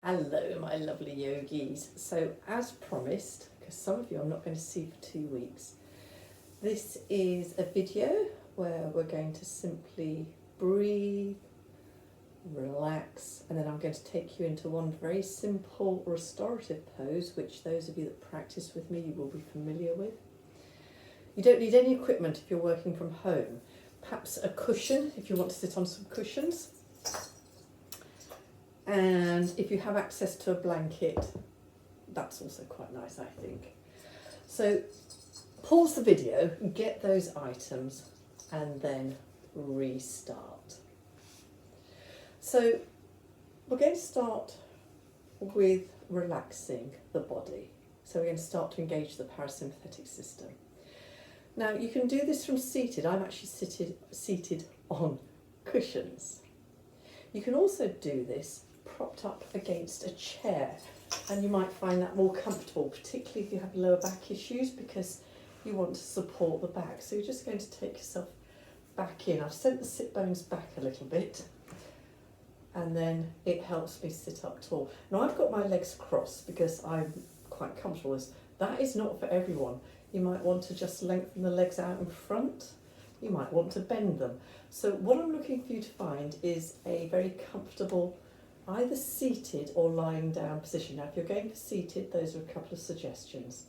Hello, my lovely yogis. So, as promised, because some of you I'm not going to see for 2 weeks, this is a video where we're going to simply breathe, relax, and then I'm going to take you into one very simple restorative pose, which those of you that practice with me you will be familiar with. You don't need any equipment if you're working from home. Perhaps a cushion if you want to sit on some cushions. And if you have access to a blanket, that's also quite nice, I think. So pause the video, get those items, and then restart. So we're going to start with relaxing the body. So we're going to start to engage the parasympathetic system. Now you can do this from seated. I'm actually seated on cushions. You can also do this propped up against a chair, and you might find that more comfortable, particularly if you have lower back issues, because you want to support the back. So you're just going to take yourself back in. I've sent the sit bones back a little bit, and then it helps me sit up tall. Now I've got my legs crossed because I'm quite comfortable with this. That is not for everyone. You might want to just lengthen the legs out in front. You might want to bend them. So what I'm looking for you to find is a very comfortable, either seated or lying down position. Now if you're going for seated, those are a couple of suggestions.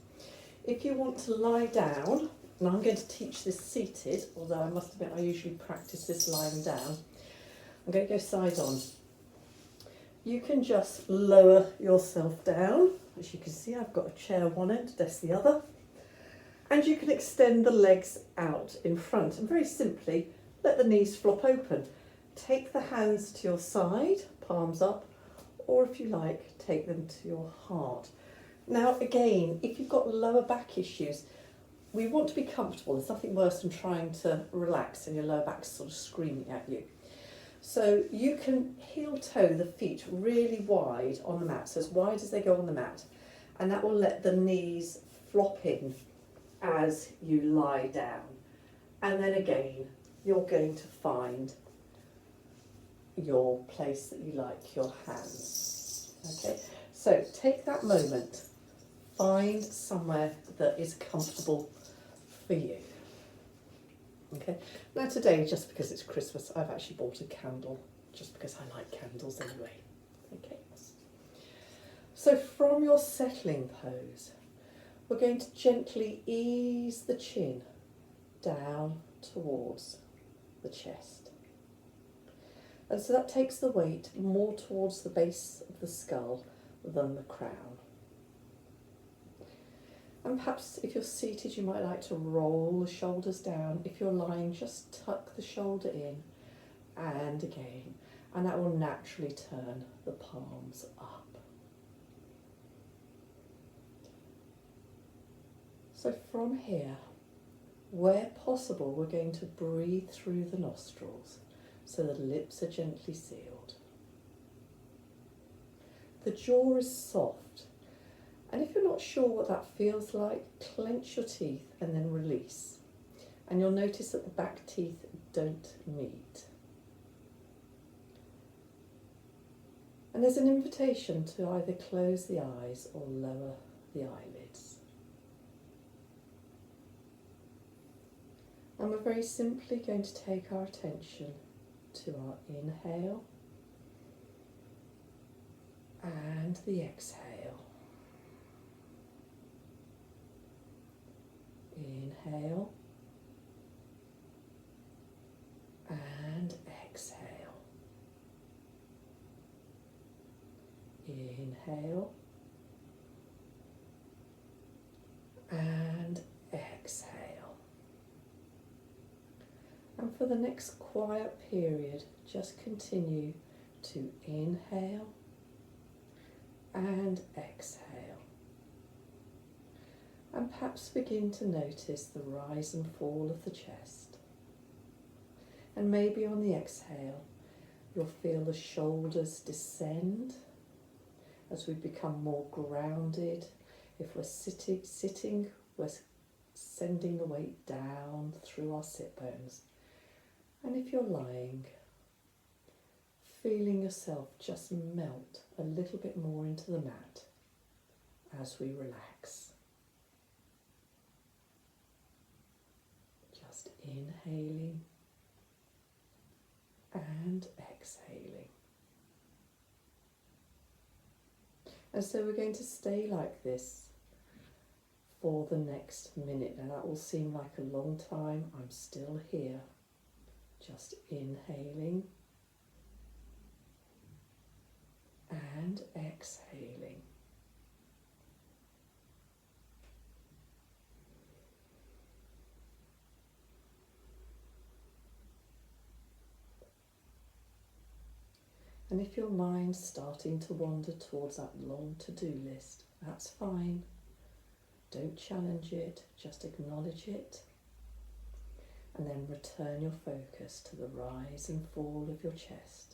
If you want to lie down, and I'm going to teach this seated, although I must admit I usually practice this lying down, I'm going to go side on. You can just lower yourself down. As you can see, I've got a chair one end, desk the other. And you can extend the legs out in front, and very simply let the knees flop open. Take the hands to your side, palms up, or if you like, take them to your heart. Now again, if you've got lower back issues, we want to be comfortable. There's nothing worse than trying to relax and your lower back's sort of screaming at you. So you can heel toe the feet really wide on the mat, so as wide as they go on the mat, and that will let the knees flop in as you lie down. And then again, you're going to find your place that you like, your hands. Okay, so take that moment, find somewhere that is comfortable for you. Okay, now today, just because it's Christmas, I've actually bought a candle, just because I like candles anyway. Okay, so from your settling pose, we're going to gently ease the chin down towards the chest. And so that takes the weight more towards the base of the skull than the crown. And perhaps if you're seated, you might like to roll the shoulders down. If you're lying, just tuck the shoulder in and again, and that will naturally turn the palms up. So from here, where possible, we're going to breathe through the nostrils so the lips are gently sealed. The jaw is soft, and if you're not sure what that feels like, clench your teeth and then release. And you'll notice that the back teeth don't meet. And there's an invitation to either close the eyes or lower the eyelids. And we're very simply going to take our attention to our inhale and the exhale. Inhale and exhale. Inhale and exhale. And for the next quiet period, just continue to inhale and exhale. And perhaps begin to notice the rise and fall of the chest. And maybe on the exhale, you'll feel the shoulders descend as we become more grounded. If we're sitting, we're sending the weight down through our sit bones. And if you're lying, feeling yourself just melt a little bit more into the mat as we relax. Just inhaling and exhaling. And so we're going to stay like this for the next minute. Now that will seem like a long time. I'm still here. Just inhaling and exhaling. And if your mind's starting to wander towards that long to-do list, that's fine. Don't challenge it, just acknowledge it. And then return your focus to the rise and fall of your chest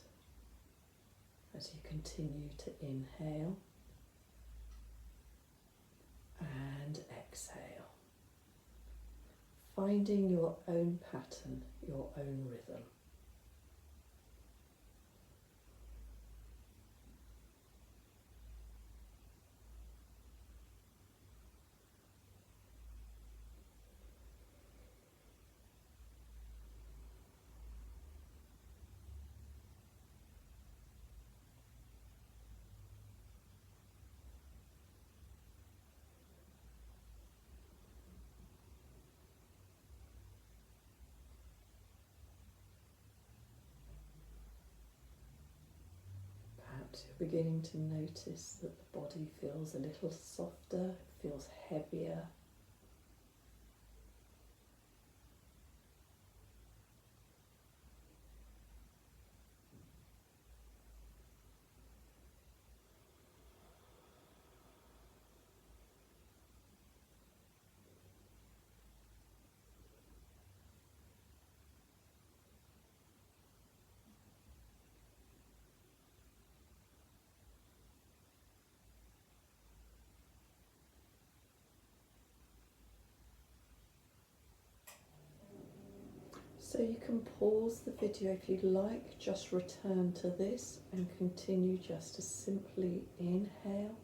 as you continue to inhale and exhale, finding your own pattern, your own rhythm. Perhaps you're beginning to notice that the body feels a little softer, feels heavier. So you can pause the video if you'd like, just return to this and continue just to simply inhale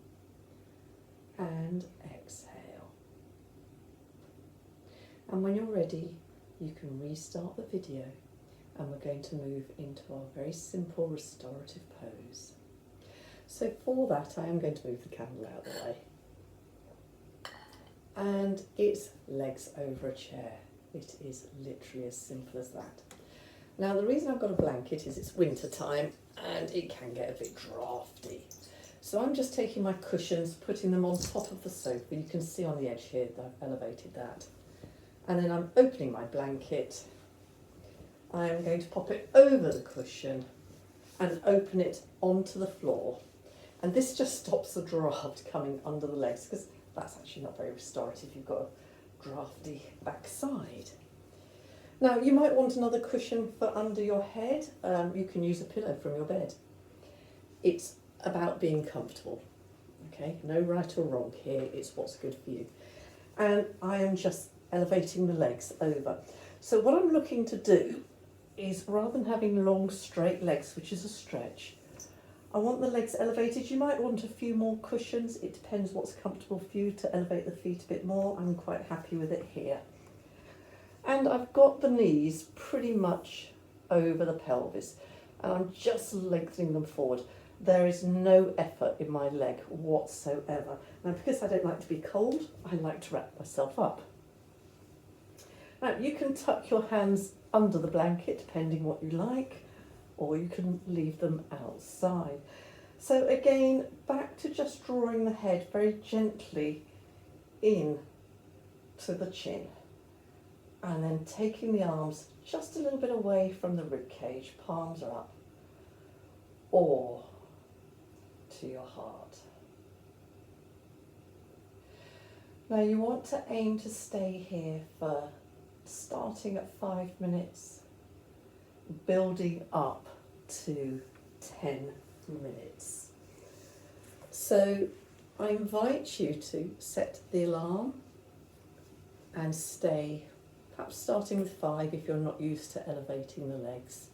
and exhale. And when you're ready, you can restart the video and we're going to move into our very simple restorative pose. So for that, I am going to move the candle out of the way. And it's legs over a chair. It is literally as simple as that. Now the reason I've got a blanket is it's winter time and it can get a bit drafty. So I'm just taking my cushions, putting them on top of the sofa. You can see on the edge here that I've elevated that. And then I'm opening my blanket. I am going to pop it over the cushion and open it onto the floor. And this just stops the draft coming under the legs, because that's actually not very restorative. You've got a drafty backside. Now you might want another cushion for under your head. You can use a pillow from your bed. It's about being comfortable, okay? No right or wrong here, it's what's good for you. And I am just elevating the legs over. So what I'm looking to do is, rather than having long straight legs, which is a stretch, I want the legs elevated. You might want a few more cushions. It depends what's comfortable for you to elevate the feet a bit more. I'm quite happy with it here. And I've got the knees pretty much over the pelvis and I'm just lengthening them forward. There is no effort in my leg whatsoever. Now because I don't like to be cold, I like to wrap myself up. Now you can tuck your hands under the blanket depending what you like, or you can leave them outside. So again, back to just drawing the head very gently in to the chin, and then taking the arms just a little bit away from the rib cage, palms are up, or to your heart. Now you want to aim to stay here for starting at 5 minutes, building up to 10 minutes. So I invite you to set the alarm and stay, perhaps starting with 5 if you're not used to elevating the legs,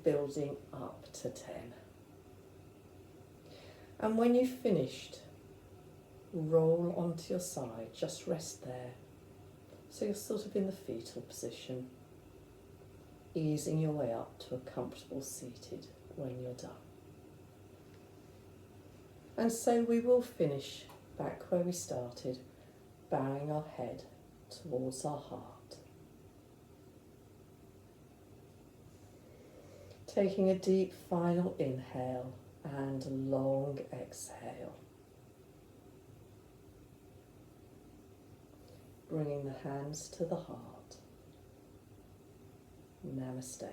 building up to 10. And when you've finished, roll onto your side, just rest there. So you're sort of in the fetal position, easing your way up to a comfortable seated when you're done. And so we will finish back where we started, bowing our head towards our heart. Taking a deep final inhale and a long exhale. Bringing the hands to the heart. Namaste.